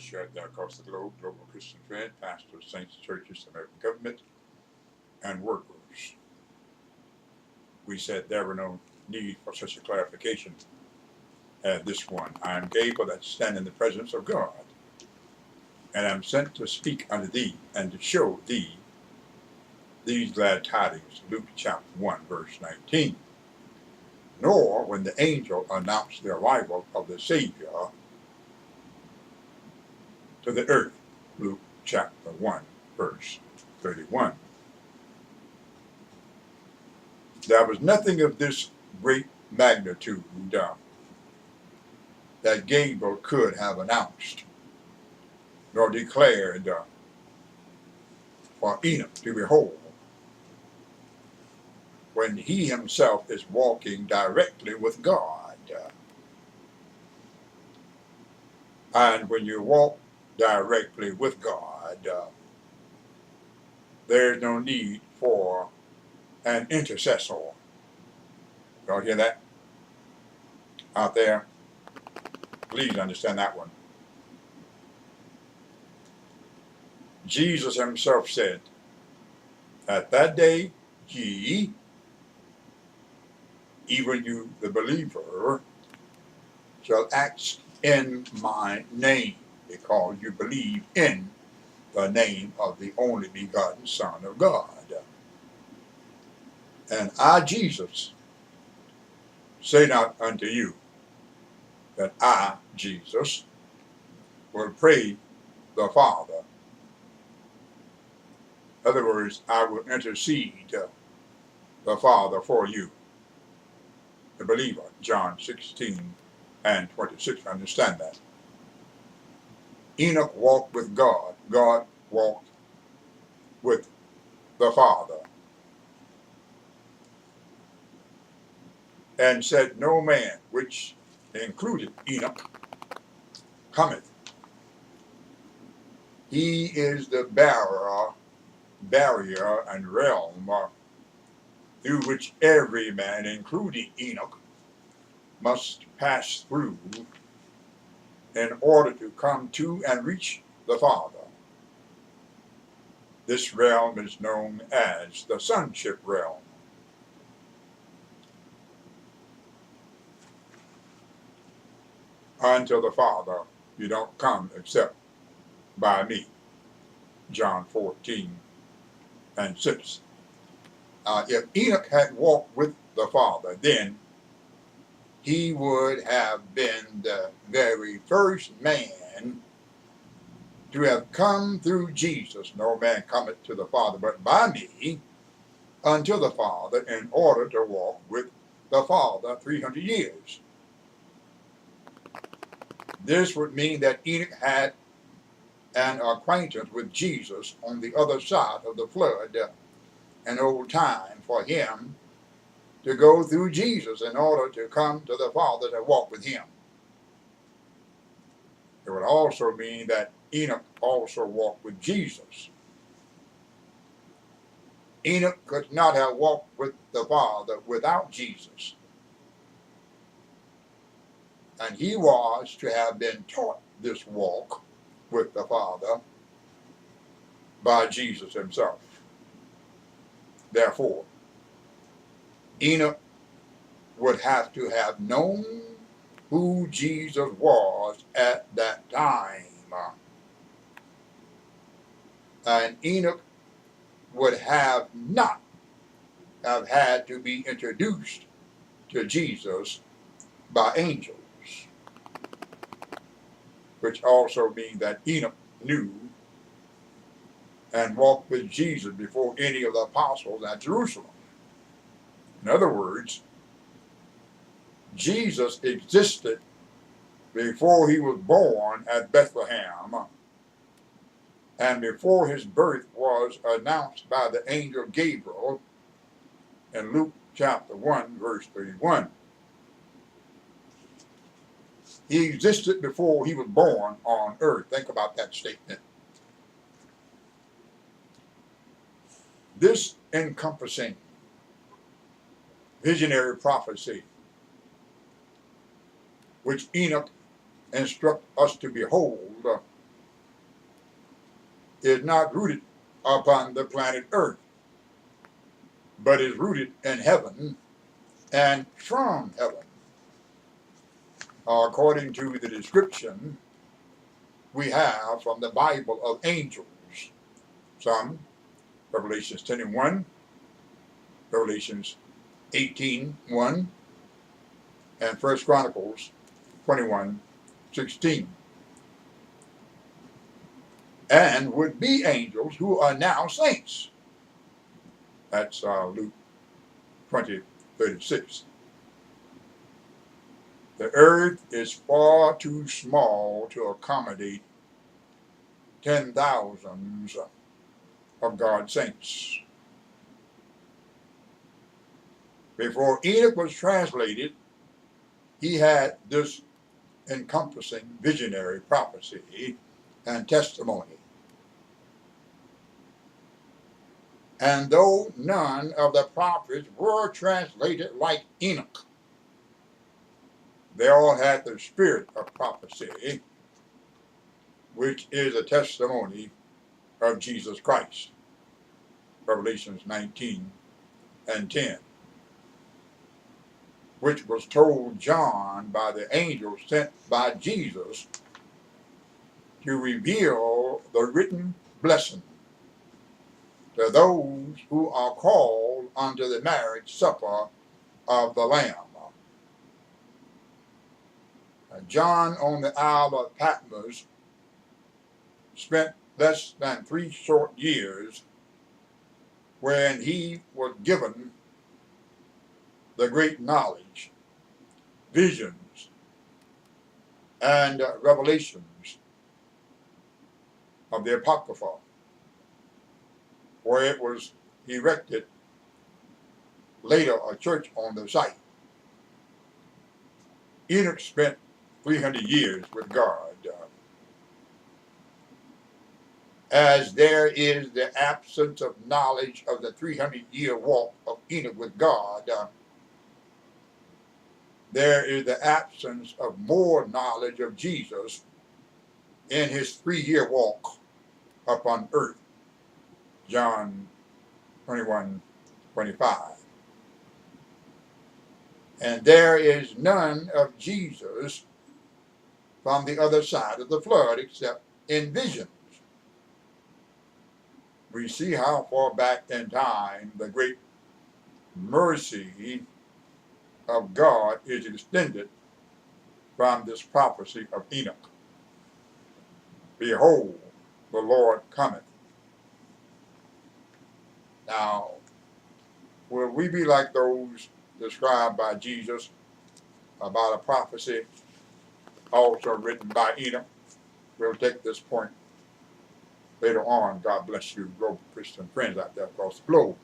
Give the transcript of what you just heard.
shared there across the globe, Global Christian Friend, pastors, saints, churches, American government, and workers. We said there were no need for such a clarification as this one. I am Gabriel that stand in the presence of God, and am sent to speak unto thee and to show thee these glad tidings. Luke chapter 1, verse 19. Nor when the angel announced the arrival of the Savior to the earth. Luke chapter 1, verse 31. There was nothing of this great magnitude that Gabriel could have announced nor declared for Enoch to behold when he himself is walking directly with God. And when you walk directly with God, there's no need for an intercessor. Y'all hear that out there? Please understand that one. Jesus himself said, at that day, ye, even you, the believer, shall ask in my name, because you believe in the name of the only begotten Son of God. And I, Jesus, say not unto you that I, Jesus, will pray the Father. In other words, I will intercede the Father for you, the believer. John 16 and 26. Understand that. Enoch walked with God. God walked with the Father. And said, no man, which included Enoch, cometh. He is the barrier and realm through which every man, including Enoch, must pass through in order to come to and reach the Father. This realm is known as the sonship realm. Unto the Father you don't come except by me. John 14 and 6. If Enoch had walked with the Father, then he would have been the very first man to have come through Jesus. No man cometh to the Father but by me unto the Father, in order to walk with the Father 300 years. This would mean that Enoch had an acquaintance with Jesus on the other side of the flood, an old time for him to go through Jesus in order to come to the Father to walk with him. It would also mean that Enoch also walked with Jesus. Enoch could not have walked with the Father without Jesus. And he was to have been taught this walk with the Father by Jesus himself. Therefore, Enoch would have to have known who Jesus was at that time. And Enoch would have not have had to be introduced to Jesus by angels, which also means that Enoch knew and walked with Jesus before any of the apostles at Jerusalem. In other words, Jesus existed before he was born at Bethlehem, and before his birth was announced by the angel Gabriel in Luke chapter 1, verse 31. He existed before he was born on earth. Think about that statement. This encompassing visionary prophecy, which Enoch instructs us to behold, is not rooted upon the planet Earth, but is rooted in heaven and from heaven. According to the description we have from the Bible of angels, some Revelations 10:1, Revelations 18:1, and 1 Chronicles 21:16, and would be angels who are now saints. That's Luke 20:36. The earth is far too small to accommodate 10,000s of God's saints. Before Enoch was translated, he had this encompassing visionary prophecy and testimony. And though none of the prophets were translated like Enoch, they all had the spirit of prophecy, which is a testimony of Jesus Christ. Revelations 19:10, which was told John by the angel sent by Jesus to reveal the written blessing to those who are called unto the marriage supper of the Lamb. John on the Isle of Patmos spent less than 3 short years when he was given the great knowledge, visions, and revelations of the Apocrypha, where it was erected later a church on the site. Enoch spent 300 years with God. As there is the absence of knowledge of the 300-year walk of Enoch with God, there is the absence of more knowledge of Jesus in his 3-year walk upon earth. John 21:25. And there is none of Jesus from the other side of the flood except in visions. We see how far back in time the great mercy of God is extended from this prophecy of Enoch. Behold, the Lord cometh. Now, will we be like those described by Jesus about a prophecy also written by Enoch? We'll take this point later on. God bless you, global Christian friends out there across the globe.